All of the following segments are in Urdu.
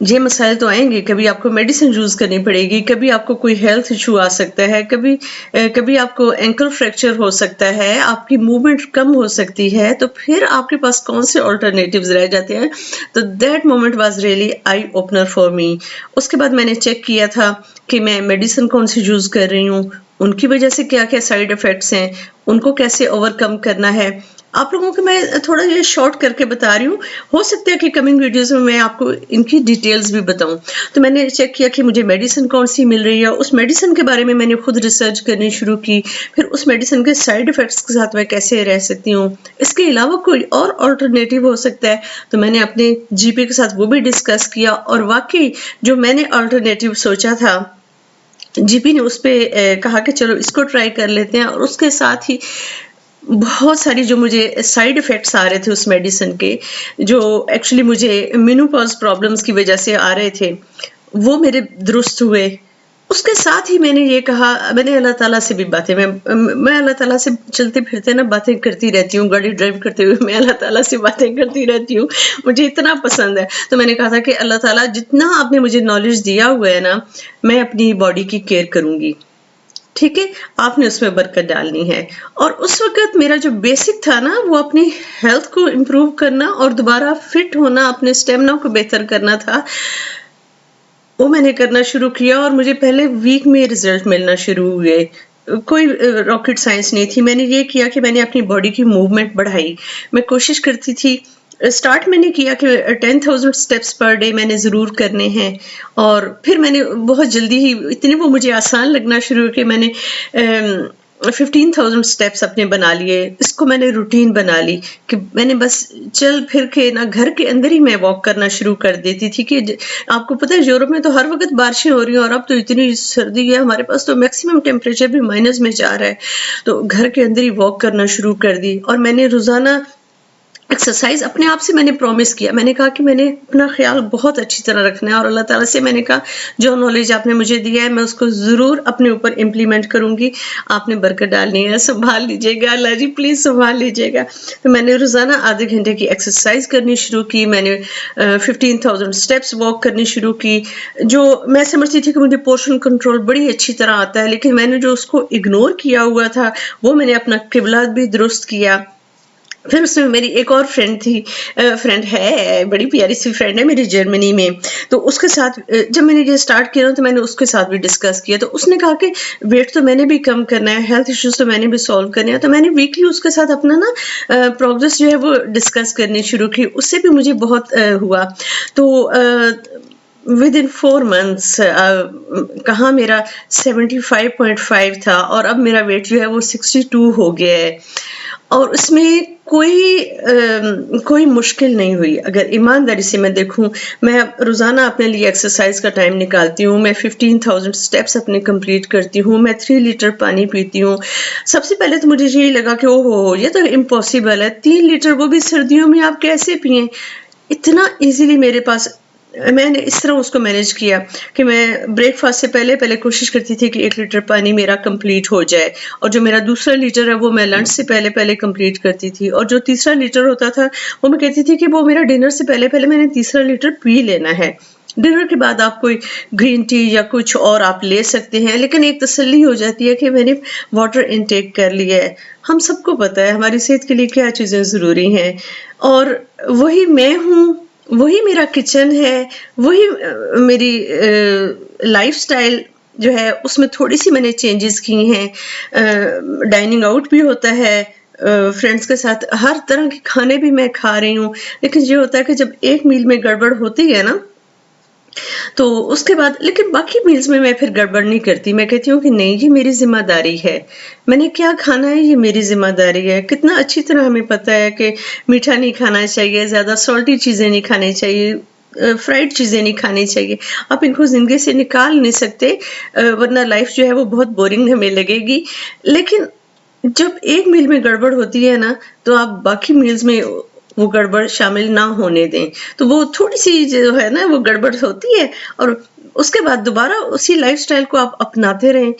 یہ مسائل تو آئیں گے، کبھی آپ کو میڈیسن یوز کرنی پڑے گی، کبھی آپ کو کوئی ہیلتھ ایشو آ سکتا ہے، کبھی آپ کو اینکل فریکچر ہو سکتا ہے، آپ کی موومنٹ کم ہو سکتی ہے، تو پھر آپ کے پاس کون سے آلٹرنیٹیوز رہ جاتے ہیں. تو that moment was really eye opener for me. اس کے بعد میں نے چیک کیا تھا کہ میں میڈیسن کون سی یوز کر رہی ہوں، ان کی وجہ سے کیا کیا سائیڈ افیکٹس ہیں، ان کو کیسے اوور کم کرنا ہے. آپ لوگوں کو میں تھوڑا یہ شارٹ کر کے بتا رہی ہوں، ہو سکتا ہے کہ کمنگ ویڈیوز میں آپ کو ان کی ڈیٹیلز بھی بتاؤں. تو میں نے چیک کیا کہ مجھے میڈیسن کون سی مل رہی ہے، اس میڈیسن کے بارے میں میں نے خود ریسرچ کرنی شروع کی، پھر اس میڈیسن کے سائیڈ افیکٹس کے ساتھ میں کیسے رہ سکتی ہوں، اس کے علاوہ کوئی اور آلٹرنیٹیو ہو سکتا ہے. تو میں نے اپنے جی پی کے ساتھ وہ بھی ڈسکس کیا، اور واقعی جو میں نے آلٹرنیٹیو سوچا تھا، جی پی نے اس پہ کہا کہ چلو اس کو ٹرائی کر لیتے ہیں. اور اس کے ساتھ ہی بہت ساری جو مجھے سائیڈ افیکٹس آ رہے تھے اس میڈیسن کے، جو ایکچولی مجھے مینوپاز پرابلمس کی وجہ سے آ رہے تھے، وہ میرے درست ہوئے. اس کے ساتھ ہی میں نے یہ کہا، میں نے اللہ تعالیٰ سے بھی باتیں، میں اللہ تعالیٰ سے چلتے پھرتے نا باتیں کرتی رہتی ہوں، گاڑی ڈرائیو کرتے ہوئے میں اللہ تعالیٰ سے باتیں کرتی رہتی ہوں، مجھے اتنا پسند ہے. تو میں نے کہا تھا کہ اللہ تعالیٰ جتنا آپ نے مجھے نالج دیا ہوا ہے نا، میں اپنی باڈی کی کیئر کروں گی، ٹھیک ہے، آپ نے اس میں برکت ڈالنی ہے. اور اس وقت میرا جو بیسک تھا نا، وہ اپنی ہیلتھ کو امپروو کرنا اور دوبارہ فٹ ہونا، اپنے اسٹیمنا کو بہتر کرنا تھا. وہ میں نے کرنا شروع کیا، اور مجھے پہلے ویک میں رزلٹ ملنا شروع ہوئے. کوئی راکٹ سائنس نہیں تھی. میں نے یہ کیا کہ میں نے اپنی باڈی کی موومنٹ بڑھائی. میں کوشش کرتی تھی، اسٹارٹ میں نے کیا کہ 10,000 اسٹیپس پر ڈے میں نے ضرور کرنے ہیں، اور پھر میں نے بہت جلدی ہی اتنے وہ مجھے آسان لگنا شروع کہ میں نے 15,000 اسٹیپس اپنے بنا لیے. اس کو میں نے روٹین بنا لی کہ میں نے بس چل پھر کے نا گھر کے اندر ہی میں واک کرنا شروع کر دیتی تھی. کہ آپ کو پتہ ہے یورپ میں تو ہر وقت بارشیں ہو رہی ہیں، اور اب تو اتنی سردی ہے، ہمارے پاس تو میکسیمم ٹیمپریچر بھی مائنس میں جا رہا ہے. تو گھر کے اندر ہی واک کرنا شروع کر دی. اور میں نے روزانہ ایکسرسائز اپنے آپ سے میں نے پرومس کیا. میں نے کہا کہ میں نے اپنا خیال بہت اچھی طرح رکھنا ہے، اور اللہ تعالیٰ سے میں نے کہا جو نالج آپ نے مجھے دیا ہے میں اس کو ضرور اپنے اوپر امپلیمنٹ کروں گی. آپ نے برکت ڈالنی ہے، سنبھال لیجیے گا اللہ جی، پلیز سنبھال لیجیے گا. تو میں نے روزانہ آدھے گھنٹے کی ایکسرسائز کرنی شروع کی. میں نے 15,000 اسٹیپس واک کرنی شروع کی. جو میں سمجھتی تھی کہ مجھے پورشن کنٹرول بڑی اچھی طرح آتا ہے، لیکن میں نے جو اس کو اگنور کیا ہوا تھا، وہ میں نے اپنا قبلہ بھی درست کیا. پھر اس میں میری ایک اور فرینڈ ہے، بڑی پیاری سی فرینڈ ہے میری جرمنی میں. تو اس کے ساتھ جب میں نے یہ سٹارٹ کیا تو میں نے اس کے ساتھ بھی ڈسکس کیا. تو اس نے کہا کہ ویٹ تو میں نے بھی کم کرنا ہے، ہیلتھ ایشوز تو میں نے بھی سالو کرنے ہیں. تو میں نے ویکلی اس کے ساتھ اپنا نا پروگرس جو ہے وہ ڈسکس کرنی شروع کی. اس سے بھی مجھے بہت ہوا. تو within 4 months کہاں میرا 75.5 تھا، اور اب میرا ویٹ جو ہے وہ 62 ہو گیا ہے. اور اس میں کوئی مشکل نہیں ہوئی. اگر ایمانداری سے میں دیکھوں، میں روزانہ اپنے لیے ایکسرسائز کا ٹائم نکالتی ہوں. میں 15,000 اسٹیپس اپنے کمپلیٹ کرتی ہوں. میں 3 لیٹر پانی پیتی ہوں. سب سے پہلے تو مجھے یہی لگا کہ یہ تو امپاسبل ہے، 3 لیٹر وہ بھی سردیوں میں آپ کیسے پئیں. اتنا ایزیلی میرے پاس. میں نے اس طرح اس کو مینیج کیا کہ میں بریک فاسٹ سے پہلے کوشش کرتی تھی کہ 1 لیٹر پانی میرا کمپلیٹ ہو جائے، اور جو میرا دوسرا لیٹر ہے وہ میں لنچ سے پہلے کمپلیٹ کرتی تھی، اور جو تیسرا لیٹر ہوتا تھا وہ میں کہتی تھی کہ وہ میرا ڈنر سے پہلے میں نے تیسرا لیٹر پی لینا ہے. ڈنر کے بعد آپ کوئی گرین ٹی یا کچھ اور آپ لے سکتے ہیں، لیکن ایک تسلی ہو جاتی ہے کہ میں نے واٹر انٹیک کر لیا ہے. ہم سب کو پتہ ہے ہماری صحت کے لیے کیا چیزیں ضروری ہیں، اور وہی میں ہوں، وہی میرا کچن ہے، وہی میری لائف سٹائل جو ہے اس میں تھوڑی سی میں نے چینجز کی ہیں. ڈائننگ آؤٹ بھی ہوتا ہے فرینڈس کے ساتھ، ہر طرح کے کھانے بھی میں کھا رہی ہوں. لیکن یہ ہوتا ہے کہ جب ایک میل میں گڑبڑ ہوتی ہے نا، تو اس کے بعد لیکن باقی میلز میں پھر گڑبڑ نہیں کرتی. میں کہتی ہوں کہ نہیں، یہ میری ذمہ داری ہے، میں نے کیا کھانا ہے یہ میری ذمہ داری ہے. کتنا اچھی طرح ہمیں پتہ ہے کہ میٹھا نہیں کھانا چاہیے، زیادہ سالٹی چیزیں نہیں کھانی چاہیے، فرائڈ چیزیں نہیں کھانی چاہیے. آپ ان کو زندگی سے نکال نہیں سکتے، ورنہ لائف جو ہے وہ بہت بورنگ ہمیں لگے گی. لیکن جب ایک میل میں گڑبڑ ہوتی ہے نا، تو آپ باقی میلز میں وہ گڑبڑ شامل نہ ہونے دیں. تو وہ تھوڑی سی جو ہے نا وہ گڑبڑ ہوتی ہے، اور اس کے بعد دوبارہ اسی لائف سٹائل کو آپ اپناتے رہیں.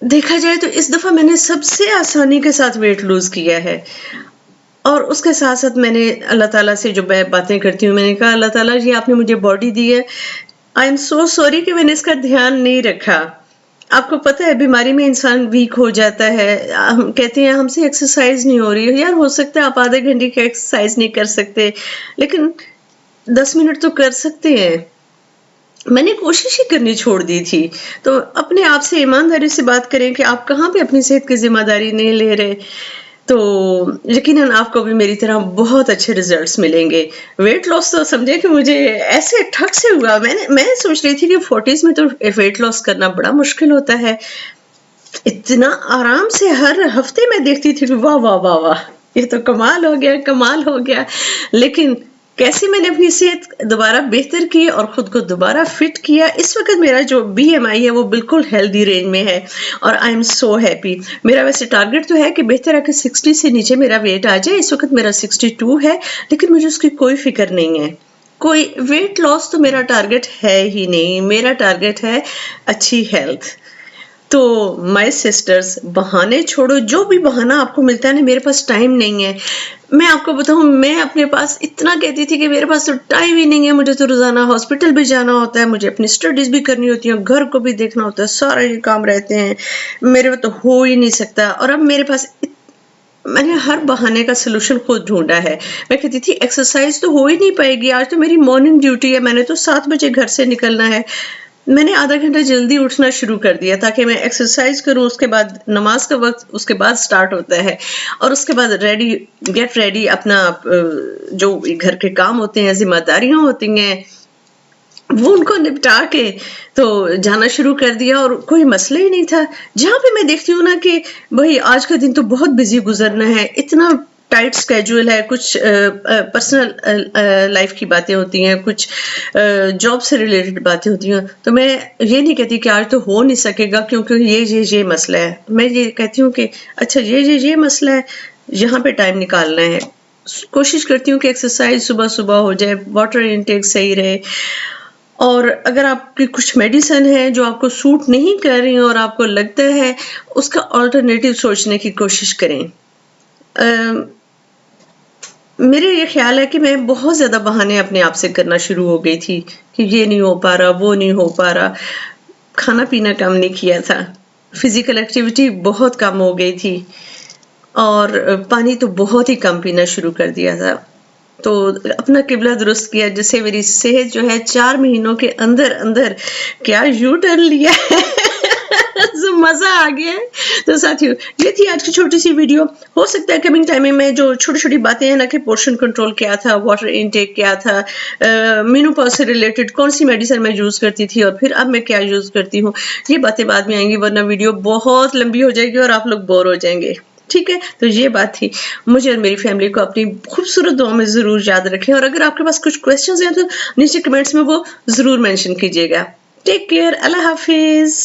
دیکھا جائے تو اس دفعہ میں نے سب سے آسانی کے ساتھ ویٹ لوز کیا ہے. اور اس کے ساتھ ساتھ میں نے اللہ تعالیٰ سے جو میں باتیں کرتی ہوں، میں نے کہا اللہ تعالیٰ یہ آپ نے مجھے باڈی دی ہے، آئی ایم سو سوری کہ میں نے اس کا دھیان نہیں رکھا. آپ کو پتہ ہے بیماری میں انسان ویک ہو جاتا ہے، ہم کہتے ہیں ہم سے ایکسرسائز نہیں ہو رہی، یار ہو سکتا ہے آپ آدھے گھنٹے کی ایکسرسائز نہیں کر سکتے لیکن 10 منٹ تو کر سکتے ہیں. میں نے کوشش ہی کرنی چھوڑ دی تھی. تو اپنے آپ سے ایمانداری سے بات کریں کہ آپ کہاں پہ اپنی صحت کی ذمہ داری نہیں لے رہے، تو یقیناً آپ کو بھی میری طرح بہت اچھے ریزلٹس ملیں گے. ویٹ لاس تو سمجھے کہ مجھے ایسے ٹھک سے ہوا، میں سوچ رہی تھی کہ 40s میں تو ویٹ لاس کرنا بڑا مشکل ہوتا ہے. اتنا آرام سے ہر ہفتے میں دیکھتی تھی کہ واہ واہ واہ واہ یہ تو کمال ہو گیا، کمال ہو گیا. لیکن کیسے میں نے اپنی صحت دوبارہ بہتر کی اور خود کو دوبارہ فٹ کیا. اس وقت میرا جو BMI ہے وہ بالکل ہیلدی رینج میں ہے اور آئی ایم سو ہیپی. میرا ویسے ٹارگٹ تو ہے کہ بہتر ہے کہ 60 سے نیچے میرا ویٹ آ جائے. اس وقت میرا 62 ہے لیکن مجھے اس کی کوئی فکر نہیں ہے. کوئی ویٹ لاس تو میرا ٹارگٹ ہے ہی نہیں، میرا ٹارگٹ ہے اچھی ہیلتھ. تو مائی سسٹرز، بہانے چھوڑو، جو بھی بہانہ آپ کو ملتا ہے نا، میرے پاس ٹائم نہیں ہے. میں آپ کو بتاؤں، میں اپنے پاس اتنا کہتی تھی کہ میرے پاس تو ٹائم ہی نہیں ہے، مجھے تو روزانہ ہاسپٹل بھی جانا ہوتا ہے، مجھے اپنی اسٹڈیز بھی کرنی ہوتی ہیں، گھر کو بھی دیکھنا ہوتا ہے، سارے یہ کام رہتے ہیں، میرے تو ہو ہی نہیں سکتا. اور اب میرے پاس میں نے ہر بہانے کا سلوشن خود ڈھونڈا ہے. میں کہتی تھی ایکسرسائز تو ہو ہی نہیں پائے گی، آج تو میری مارننگ ڈیوٹی ہے، میں نے تو 7 بجے گھر سے نکلنا ہے. میں نے آدھا گھنٹہ جلدی اٹھنا شروع کر دیا تاکہ میں ایکسرسائز کروں. اس کے بعد نماز کا وقت اس کے بعد سٹارٹ ہوتا ہے اور اس کے بعد گیٹ ریڈی، اپنا جو گھر کے کام ہوتے ہیں، ذمہ داریاں ہوتی ہیں، وہ ان کو نپٹا کے تو جانا شروع کر دیا اور کوئی مسئلہ ہی نہیں تھا. جہاں پہ میں دیکھتی ہوں نا کہ بھائی آج کا دن تو بہت بزی گزرنا ہے، اتنا ٹائٹ سکیجول ہے، کچھ پرسنل لائف کی باتیں ہوتی ہیں، کچھ جاب سے ریلیٹڈ باتیں ہوتی ہیں، تو میں یہ نہیں کہتی کہ آج تو ہو نہیں سکے گا کیونکہ یہ مسئلہ ہے. میں یہ کہتی ہوں کہ اچھا یہ مسئلہ ہے، یہاں پہ ٹائم نکالنا ہے. کوشش کرتی ہوں کہ ایکسرسائز صبح صبح ہو جائے، واٹر انٹیک صحیح رہے. اور اگر آپ کی کچھ میڈیسن ہے جو آپ کو سوٹ نہیں کر رہی اور آپ کو لگتا ہے، اس کا آلٹرنیٹیو سوچنے کی کوشش کریں. میرے یہ خیال ہے کہ میں بہت زیادہ بہانے اپنے آپ سے کرنا شروع ہو گئی تھی کہ یہ نہیں ہو پا رہا، وہ نہیں ہو پا رہا. کھانا پینا کم نہیں کیا تھا، فزیکل ایکٹیویٹی بہت کم ہو گئی تھی اور پانی تو بہت ہی کم پینا شروع کر دیا تھا. تو اپنا قبلہ درست کیا، جس سے میری صحت جو ہے 4 مہینوں کے اندر اندر کیا یو ٹرن لیا ہے. مزہ آ گیا ہے. تو ساتھیو، یہ تھی آج کی چھوٹی سی ویڈیو. ہو سکتا ہے کمنگ ٹائم میں جو چھوٹی چھوٹی باتیں ہیں نا کہ پورشن کنٹرول کیا تھا، واٹر انٹیک کیا تھا، مینوپاز سے ریلیٹڈ کون سی میڈیسن میں یوز کرتی تھی اور پھر اب میں کیا یوز کرتی ہوں، یہ باتیں بعد میں آئیں گی، ورنہ ویڈیو بہت لمبی ہو جائے گی اور آپ لوگ بور ہو جائیں گے. ٹھیک ہے، تو یہ بات تھی. مجھے اور میری فیملی کو اپنی خوبصورت دعاؤں میں ضرور یاد رکھیں، اور اگر آپ کے پاس کچھ کویسچنز ہیں تو نیچے کمنٹس میں وہ ضرور مینشن کیجیے گا. ٹیک کیئر، اللہ حافظ.